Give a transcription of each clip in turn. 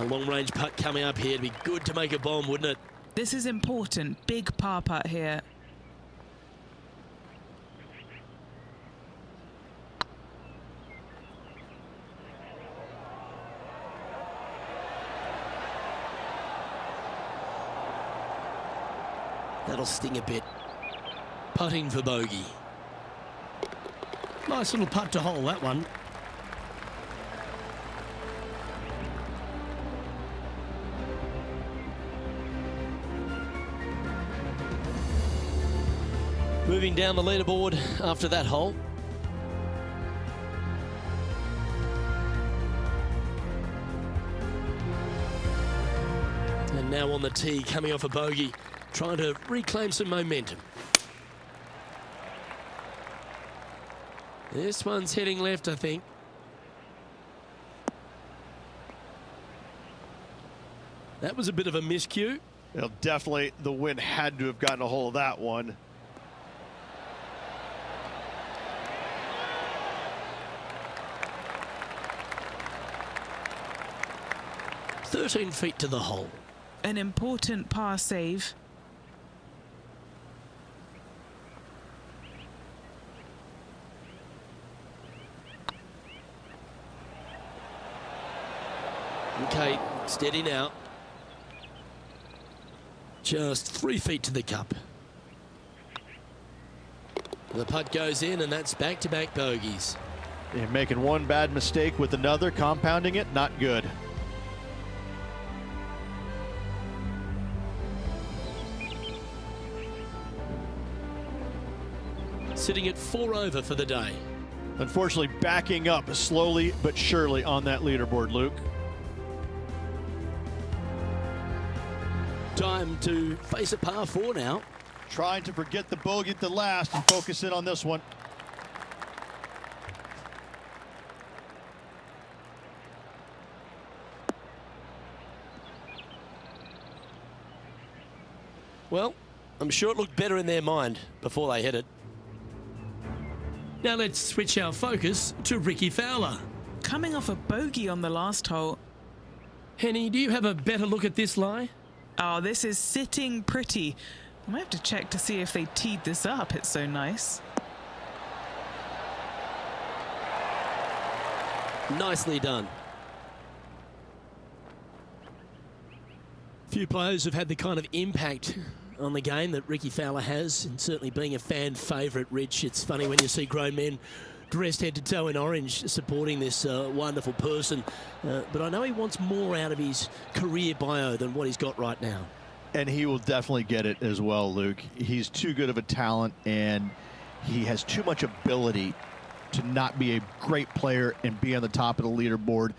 A long-range putt coming up here. It'd be good to make a bomb, wouldn't it? This is important. Big par putt here. That'll sting a bit. Putting for bogey. Nice little putt to hole, that one. Moving down the leaderboard after that hole. And now on the tee, coming off a bogey, trying to reclaim some momentum. This one's heading left, I think. That was a bit of a miscue. Well, definitely the wind had to have gotten a hold of that one. "13 feet to the hole." An important par save. Okay, steady now. Just 3 feet to the cup. The putt goes in, and that's back-to-back bogeys. And making one bad mistake with another, compounding it, not good. Sitting at 4 over for the day. Unfortunately, backing up slowly but surely on that leaderboard, Luke. Time to face a par 4 now. Trying to forget the bogey at the last and focus in on this one. Well, I'm sure it looked better in their mind before they hit it. Now let's switch our focus to Ricky Fowler. Coming off a bogey on the last hole. Henny, do you have a better look at this lie? Oh, this is sitting pretty. I might have to check to see if they teed this up. It's so nice. Nicely done. Few players have had the kind of impact on the game that Ricky Fowler has, and certainly being a fan favourite, Rich. It's funny when you see grown men dressed head to toe in orange supporting this wonderful person, but I know he wants more out of his career bio than what he's got right now. And he will definitely get it as well, Luke. He's too good of a talent, and he has too much ability to not be a great player and be on the top of the leaderboard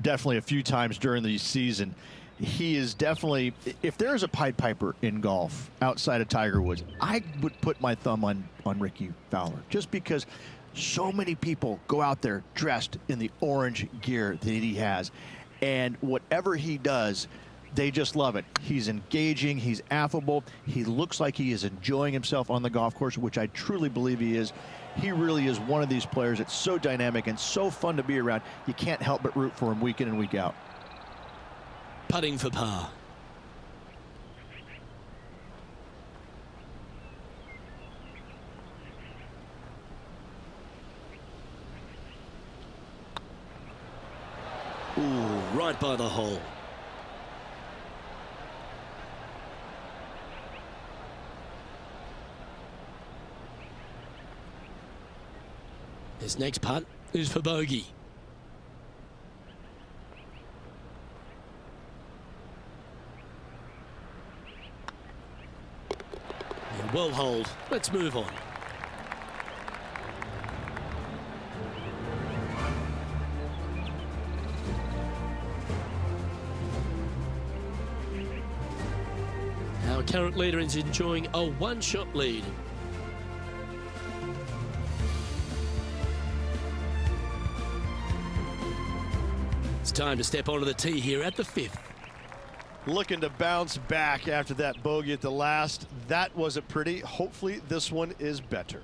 definitely a few times during the season. He is definitely, if there's a Pied Piper in golf outside of Tiger Woods, I would put my thumb on Ricky Fowler, just because so many people go out there dressed in the orange gear that he has, and whatever he does, they just love it. He's engaging, he's affable, he looks like he is enjoying himself on the golf course, which I truly believe he is. He really is one of these players that's so dynamic and so fun to be around. You can't help but root for him week in and week out. Putting for par. Ooh, right by the hole. His next putt is for bogey. And well holed. Let's move on. Our current leader is enjoying a one-shot lead. It's time to step onto the tee here at the 5th. Looking to bounce back after that bogey at the last. That wasn't pretty. Hopefully this one is better.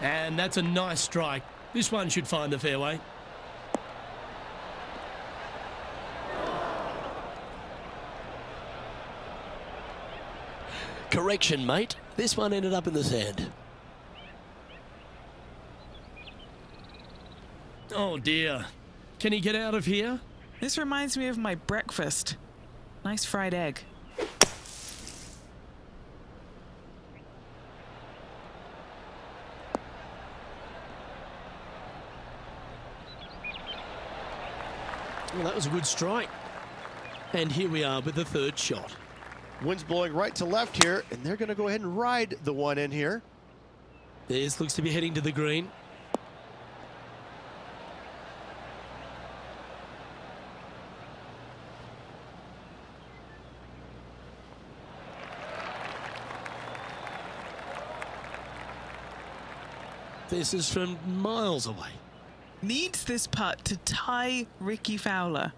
And that's a nice strike. This one should find the fairway. Correction, mate. This one ended up in the sand. Oh dear. Can he get out of here? This reminds me of my breakfast. Nice fried egg. Well, that was a good strike. And here we are with the third shot. Wind's blowing right to left here, and they're going to go ahead and ride the one in here. This looks to be heading to the green. This is from miles away. Needs this putt to tie Ricky Fowler.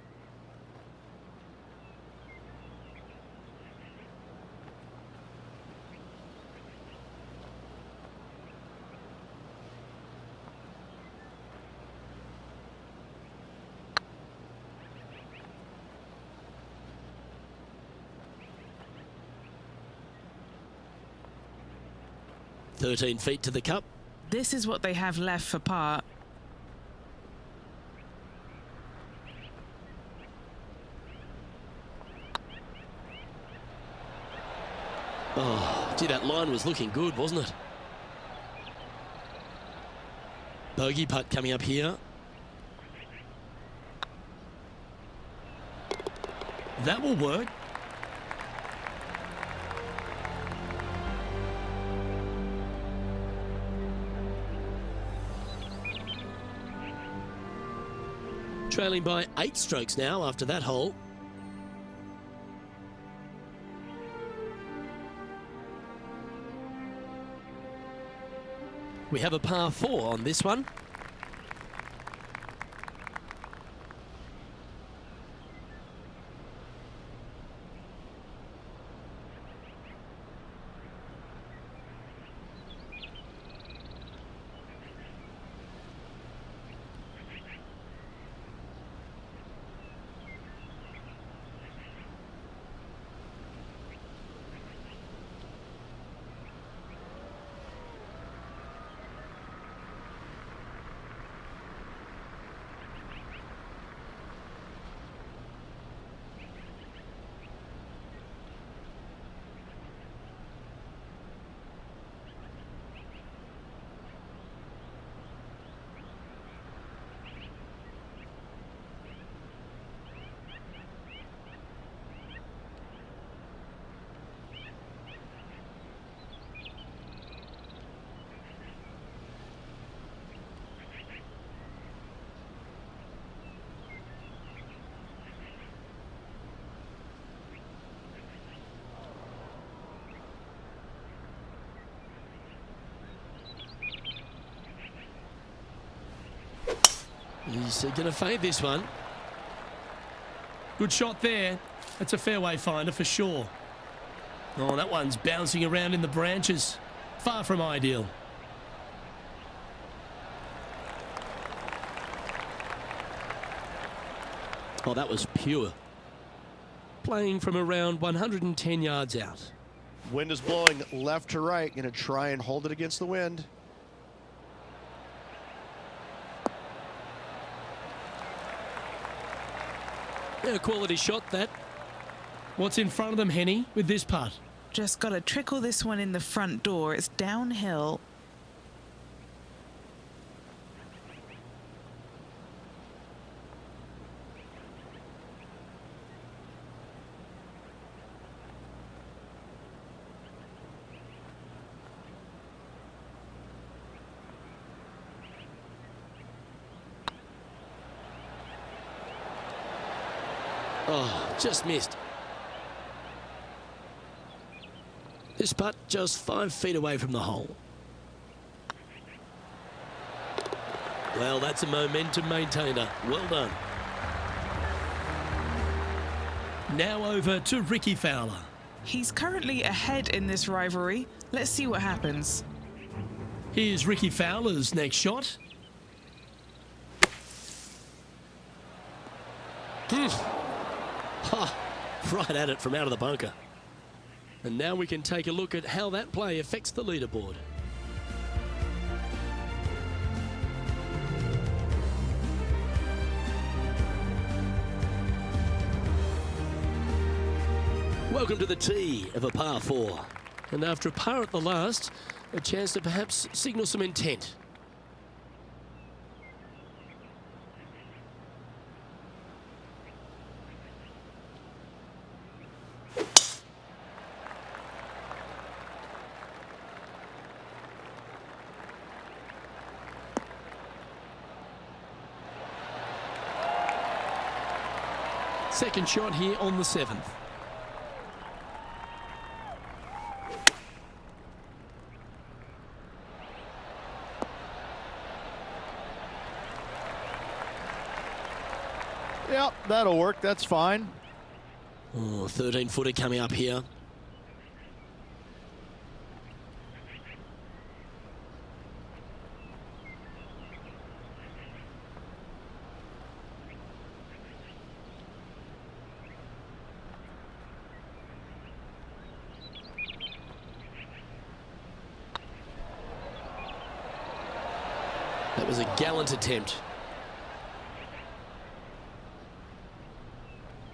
"13 feet to the cup." This is what they have left for par. Oh, gee, that line was looking good, wasn't it? Bogey putt coming up here. That will work. Trailing by 8 strokes now after that hole. We have a par 4 on this one. He's going to fade this one. Good shot there. That's a fairway finder for sure. Oh, that one's bouncing around in the branches. Far from ideal. Oh, that was pure. Playing from around 110 yards out. Wind is blowing left to right. Going to try and hold it against the wind. Yeah, quality shot that. What's in front of them, Henny, with this putt? Just got to trickle this one in the front door. It's downhill. Oh, just missed. This putt just 5 feet away from the hole. Well, that's a momentum maintainer. Well done. Now over to Ricky Fowler. He's currently ahead in this rivalry. Let's see what happens. Here's Ricky Fowler's next shot. Ha! Right at it from out of the bunker. And now we can take a look at how that play affects the leaderboard. Welcome to the tee of a par 4. And after a par at the last, a chance to perhaps signal some intent. Second shot here on the 7th. Yep, that'll work. That's fine. Oh, 13-footer coming up here. That was a gallant attempt.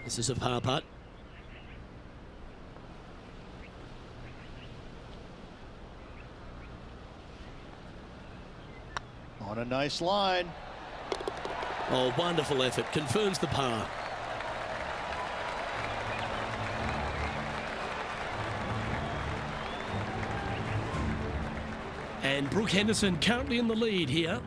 This is a par putt. On a nice line. Oh, wonderful effort. Confirms the par. And Brooke Henderson currently in the lead here.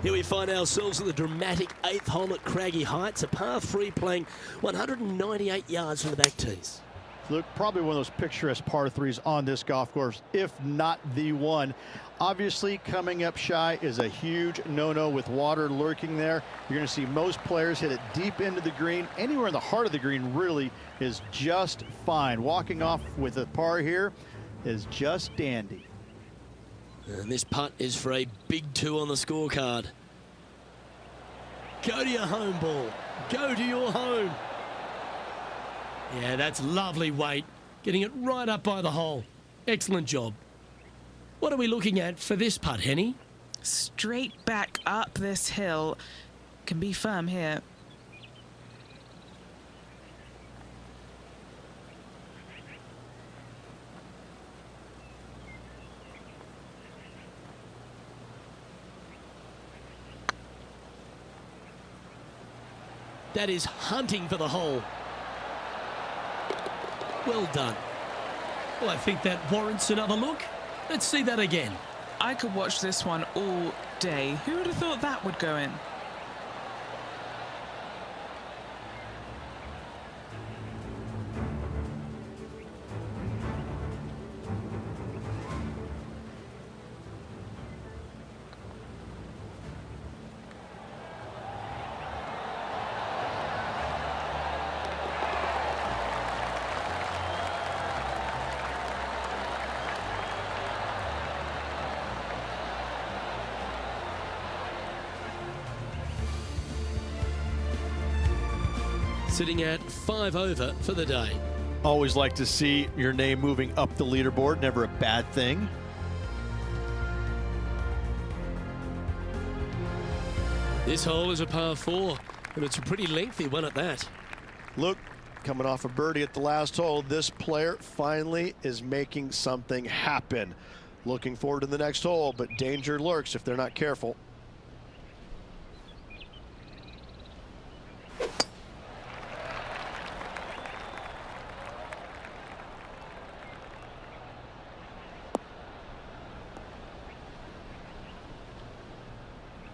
Here we find ourselves at the dramatic 8th hole at Craggy Heights, a par 3 playing 198 yards from the back tees. Look, probably one of those picturesque par 3s on this golf course, if not the one. Obviously, coming up shy is a huge no-no with water lurking there. You're going to see most players hit it deep into the green. Anywhere in the heart of the green really is just fine. Walking off with a par here is just dandy. And this putt is for a big 2 on the scorecard. Go to your home ball. Go to your home. Yeah, that's lovely weight. Getting it right up by the hole. Excellent job. What are we looking at for this putt, Henny? Straight back up this hill. Can be firm here. That is hunting for the hole. Well done. Well, I think that warrants another look. Let's see that again. I could watch this one all day. Who would have thought that would go in? Sitting at 5 over for the day. Always like to see your name moving up the leaderboard. Never a bad thing. This hole is a par 4, and it's a pretty lengthy one at that. Look, coming off a birdie at the last hole, this player finally is making something happen. Looking forward to the next hole, but danger lurks if they're not careful.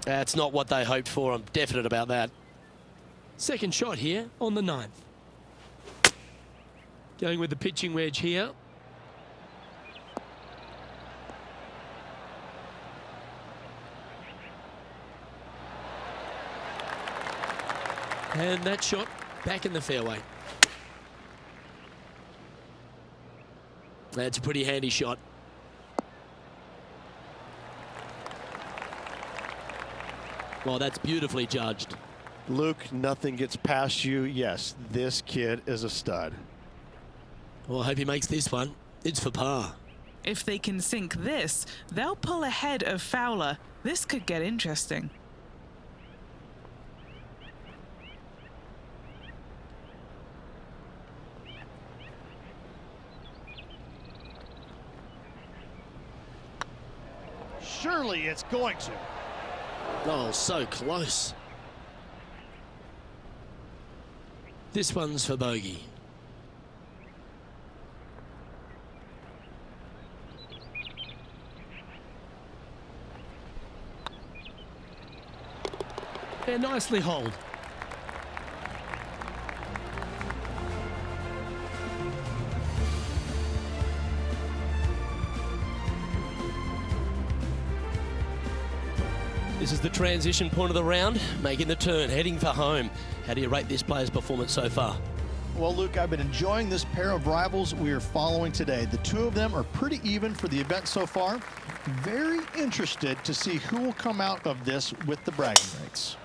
That's not what they hoped for. I'm definite about that. Second shot here on the 9th. Going with the pitching wedge here. And that shot back in the fairway. That's a pretty handy shot. Well, that's beautifully judged. Luke, nothing gets past you. Yes, this kid is a stud. Well, I hope he makes this one. It's for par. If they can sink this, they'll pull ahead of Fowler. This could get interesting. Surely it's going to. Oh, so close. This one's for bogey. Yeah, nicely holed. This is the transition point of the round, making the turn, heading for home. How do you rate this player's performance so far? Well, Luke, I've been enjoying this pair of rivals we are following today. The two of them are pretty even for the event so far. Very interested to see who will come out of this with the bragging rights.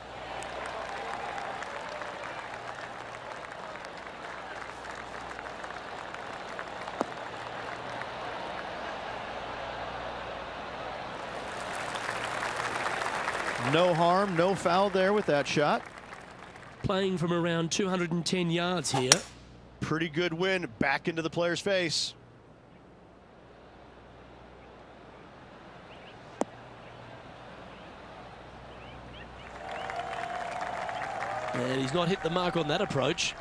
No harm, no foul there with that shot. Playing from around 210 yards here. Pretty good win back into the player's face. And he's not hit the mark on that approach.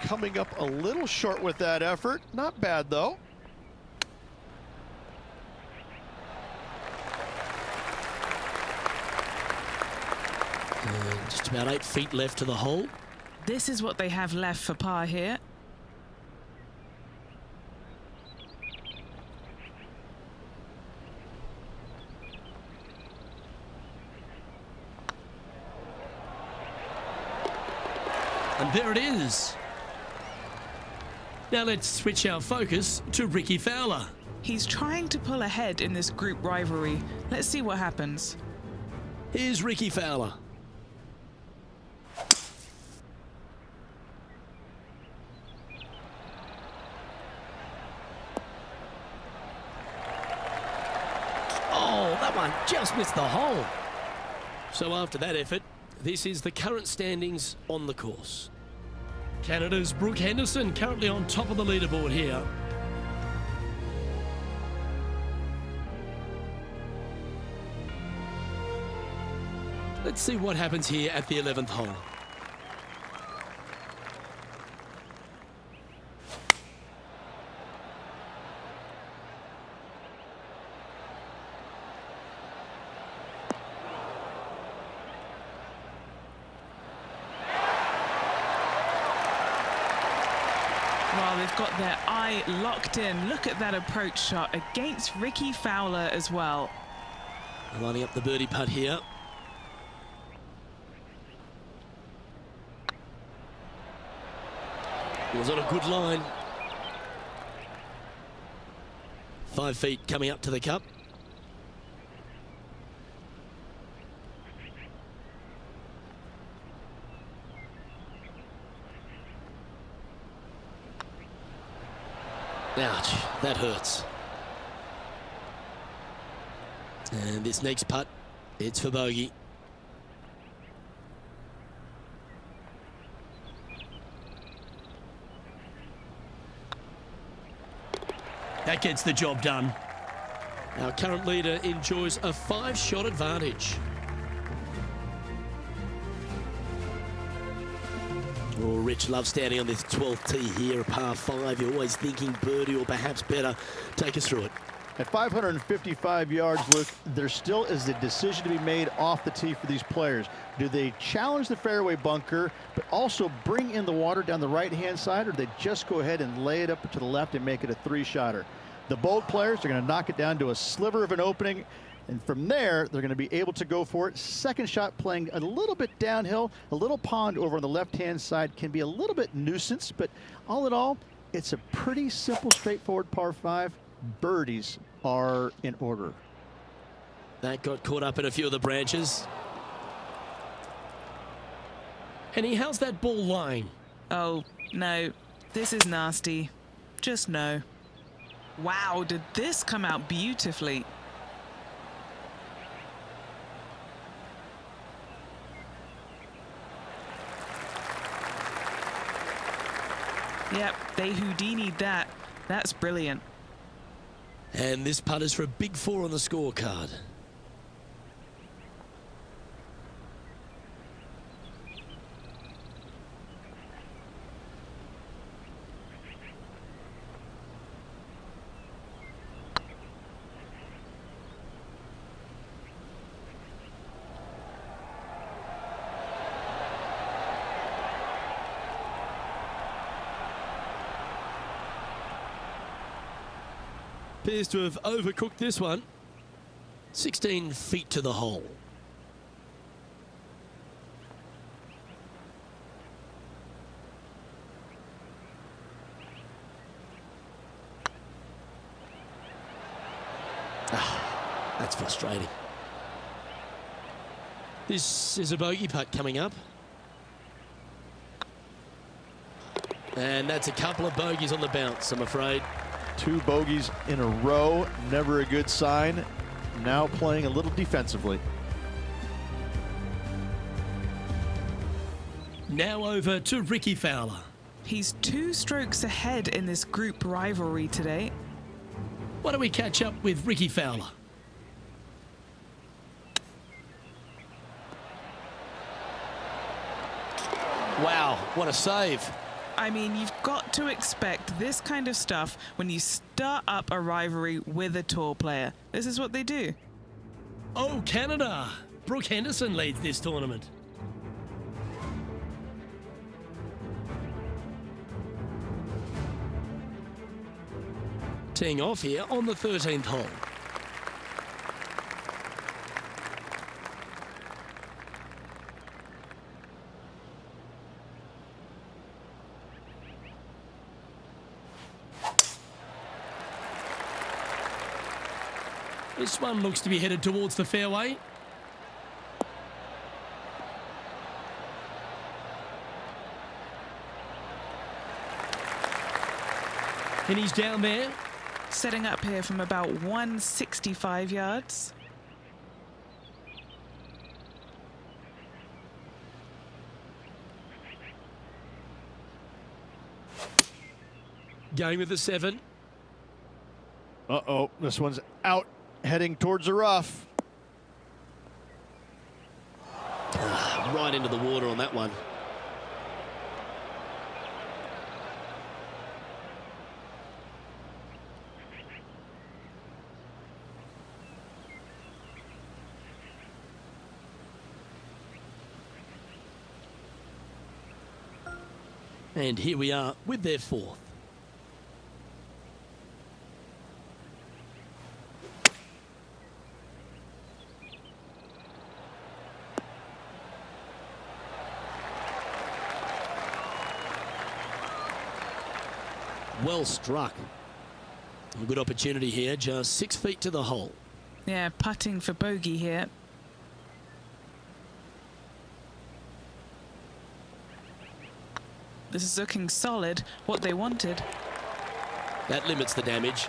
Coming up a little short with that effort. Not bad, though. And just about 8 feet left to the hole. This is what they have left for par here. And there it is. Now let's switch our focus to Ricky Fowler. He's trying to pull ahead in this group rivalry. Let's see what happens. Here's Ricky Fowler. Oh, that one just missed the hole. So after that effort, this is the current standings on the course. Canada's Brooke Henderson currently on top of the leaderboard here. Let's see what happens here at the 11th hole. Well, they've got their eye locked in. Look at that approach shot against Ricky Fowler as well. Lining up the birdie putt here. It was on a good line. 5 feet coming up to the cup. Ouch, that hurts. And this next putt, it's for bogey. That gets the job done. Our current leader enjoys a 5-shot advantage. Oh, Rich loves standing on this 12th tee here, a par 5. You're always thinking birdie or perhaps better. Take us through it. At 555 yards, Luke, there still is a decision to be made off the tee for these players. Do they challenge the fairway bunker, but also bring in the water down the right-hand side, or do they just go ahead and lay it up to the left and make it a 3-shotter? The bold players are going to knock it down to a sliver of an opening, and from there, they're going to be able to go for it. Second shot playing a little bit downhill. A little pond over on the left-hand side can be a little bit nuisance, but all in all, it's a pretty simple, straightforward par 5. birdies are in order. That got caught up in a few of the branches. Henny, how's that ball lying? Oh, no. This is nasty. Just no. Wow, did this come out beautifully? Yep, they Houdini'd that. That's brilliant. And this putt is for a big 4 on the scorecard. Appears to have overcooked this one. 16 feet to the hole. That's frustrating. This is a bogey putt coming up. And that's a couple of bogeys on the bounce, I'm afraid. 2 bogeys in a row, never a good sign. Now playing a little defensively. Now over to Ricky Fowler. He's 2 strokes ahead in this group rivalry today. Why don't we catch up with Ricky Fowler? Wow, what a save. I mean, you've got to expect this kind of stuff when you start up a rivalry with a tour player. This is what they do. Oh, Canada. Brooke Henderson leads this tournament. Teeing off here on the 13th hole. This one looks to be headed towards the fairway. And he's down there. Setting up here from about 165 yards. Going with the 7. Uh-oh, this one's out, heading towards the rough. Right into the water on that one. And here we are with their 4th. Well struck. A good opportunity here, just 6 feet to the hole. Yeah, putting for bogey here. This is looking solid, what they wanted. That limits the damage.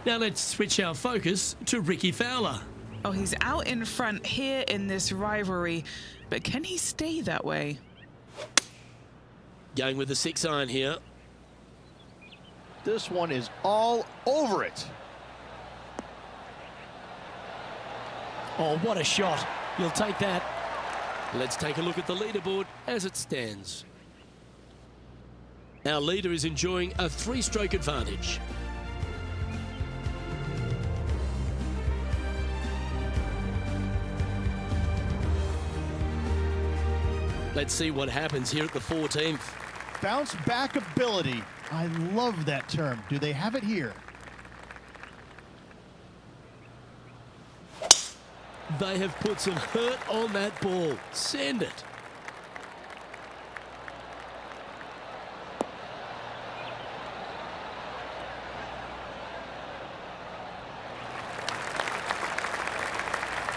Now let's switch our focus to Ricky Fowler. Oh, he's out in front here in this rivalry, but can he stay that way? Going with the 6-iron here. This one is all over it. Oh, what a shot. You'll take that. Let's take a look at the leaderboard as it stands. Our leader is enjoying a 3-stroke advantage. Let's see what happens here at the 14th. Bounce back ability. I love that term. Do they have it here? They have put some hurt on that ball. Send it.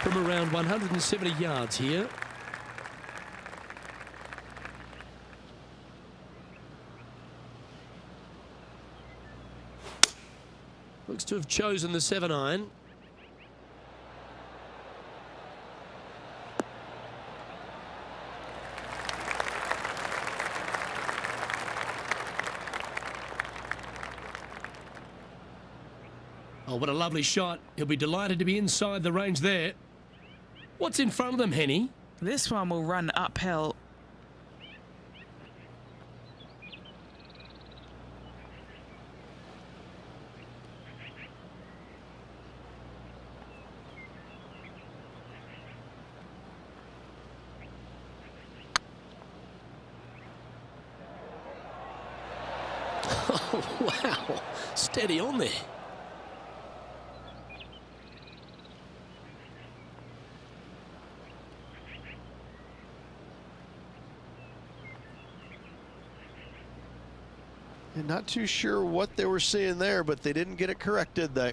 from around 170 yards here. Looks to have chosen the 7-iron. Oh, what a lovely shot. He'll be delighted to be inside the range there. What's in front of them, Henny? This one will run uphill. Oh, wow. Steady on there. And not too sure what they were seeing there, but they didn't get it correct, did they?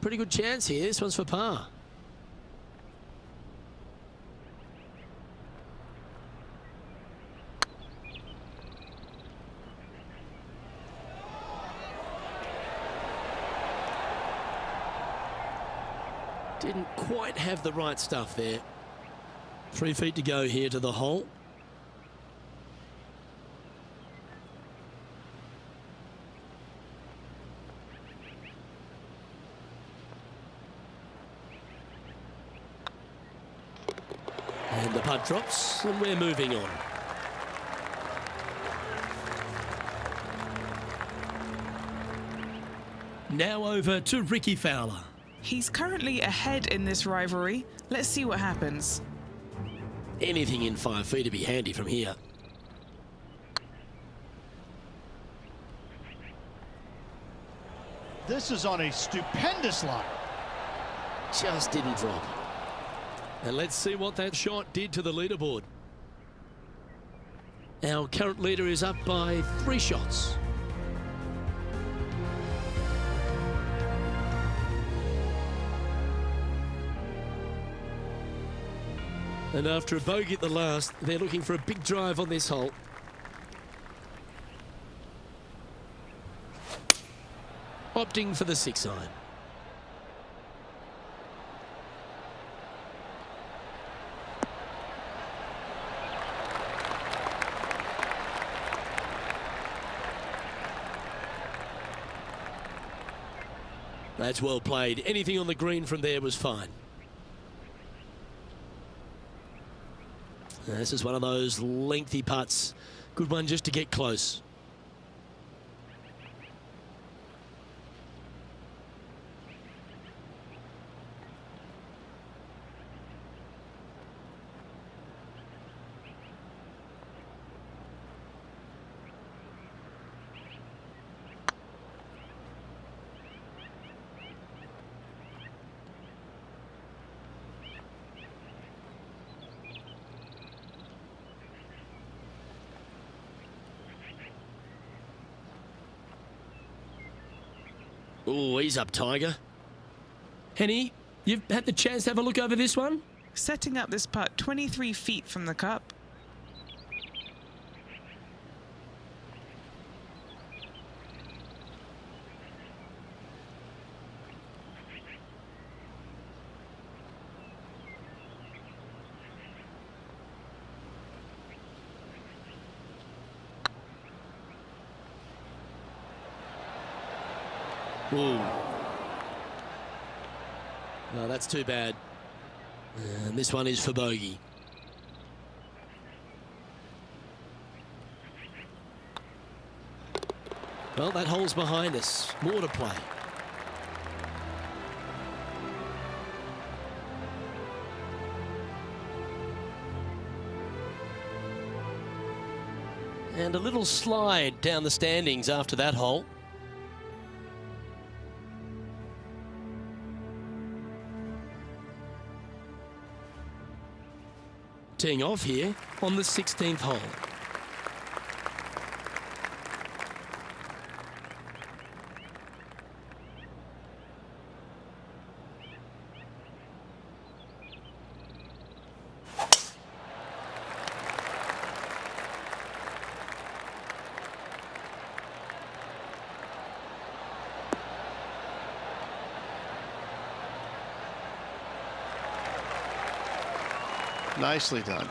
Pretty good chance here. This one's for par. Didn't quite have the right stuff there. 3 feet to go here to the hole. And the putt drops, and we're moving on. Now over to Ricky Fowler. He's currently ahead in this rivalry. Let's see what happens. Anything in 5 feet to be handy from here. This is on a stupendous line. Just didn't drop. And let's see what that shot did to the leaderboard. Our current leader is up by 3 shots. And after a bogey at the last, they're looking for a big drive on this hole. Opting for the 6-iron. That's well played. Anything on the green from there was fine. This is one of those lengthy putts. Good one just to get close. Oh, he's up, Tiger. Henny, you've had the chance to have a look over this one? Setting up this putt 23 feet from the cup. Ooh. No, that's too bad. And this one is for bogey. Well, that hole's behind us. More to play. And a little slide down the standings after that hole. Teeing off here on the 16th hole. Nicely done.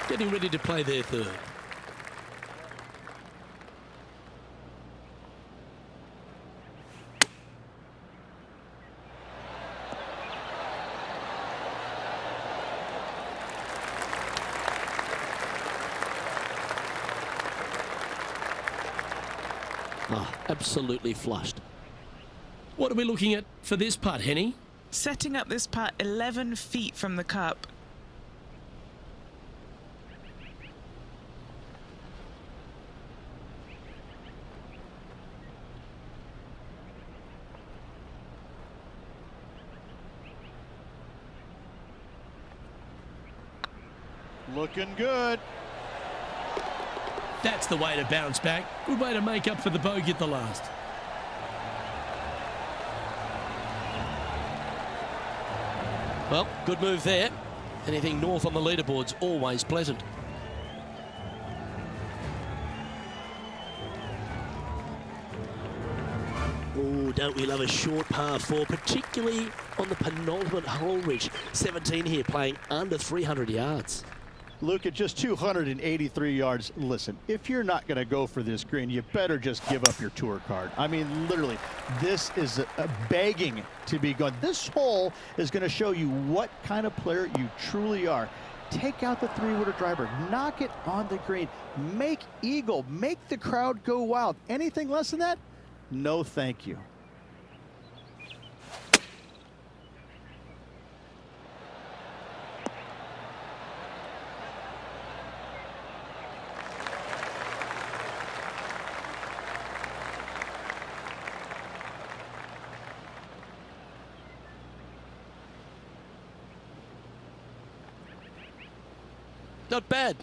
Getting ready to play their third. Oh, absolutely flushed. What are we looking at for this putt, Henny? Setting up this putt 11 feet from the cup. Looking good. That's the way to bounce back. Good way to make up for the bogey at the last. Well, good move there. Anything north on the leaderboard's always pleasant. Oh, don't we love a short par 4, particularly on the penultimate hole, Rich. 17 here, playing under 300 yards. Luke, at just 283 yards, listen, if you're not going to go for this green, you better just give up your tour card. I mean, literally, this is a begging to be gone. This hole is going to show you what kind of player you truly are. Take out the three-wooder driver, knock it on the green, make eagle, make the crowd go wild. Anything less than that? No, thank you. Not bad.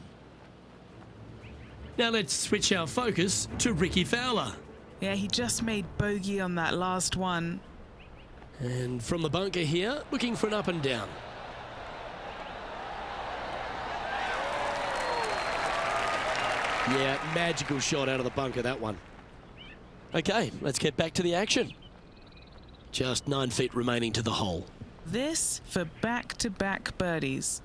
Now let's switch our focus to Ricky Fowler. Yeah, he just made bogey on that last one. And from the bunker here, looking for an up and down. Yeah, magical shot out of the bunker, that one. Okay, let's get back to the action. Just 9 feet remaining to the hole. This for back-to-back birdies.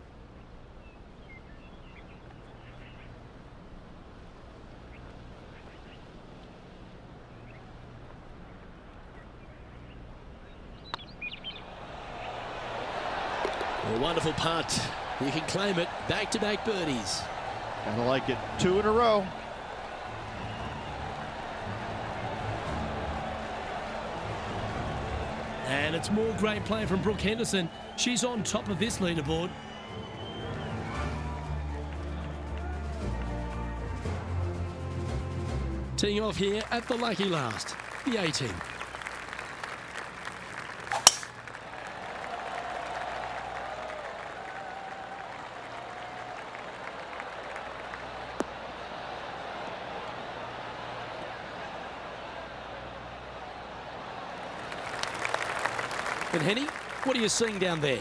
A wonderful putt. You can claim it. Back-to-back birdies. Kind of like it. 2 in a row. And it's more great play from Brooke Henderson. She's on top of this leaderboard. Teeing off here at the lucky last, the 18th. And Henny, what are you seeing down there?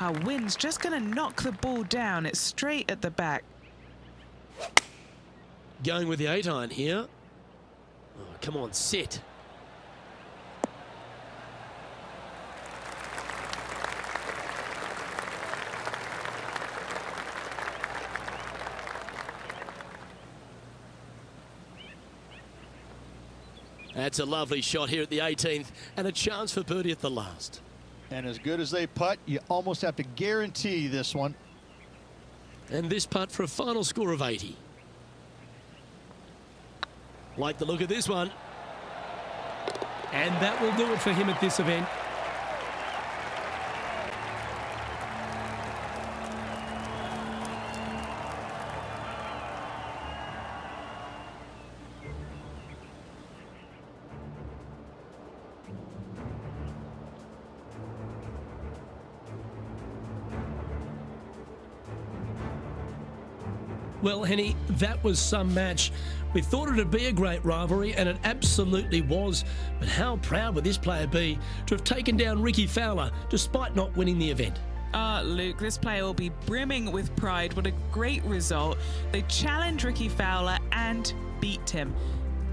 Our wind's just going to knock the ball down. It's straight at the back. Going with the 8-iron here. Oh, come on, sit. That's a lovely shot here at the 18th and a chance for birdie at the last. And as good as they putt, you almost have to guarantee this one. And this putt for a final score of 80. Like the look of this one. And that will do it for him at this event. Well, Henny, that was some match. We thought it'd be a great rivalry, and it absolutely was. But how proud would this player be to have taken down Ricky Fowler despite not winning the event? Luke, this player will be brimming with pride. What a great result. They challenged Ricky Fowler and beat him.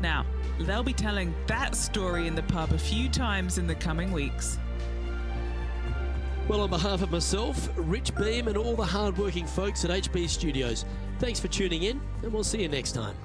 Now, they'll be telling that story in the pub a few times in the coming weeks. Well, on behalf of myself, Rich Beam, and all the hard-working folks at HB Studios, thanks for tuning in, and we'll see you next time.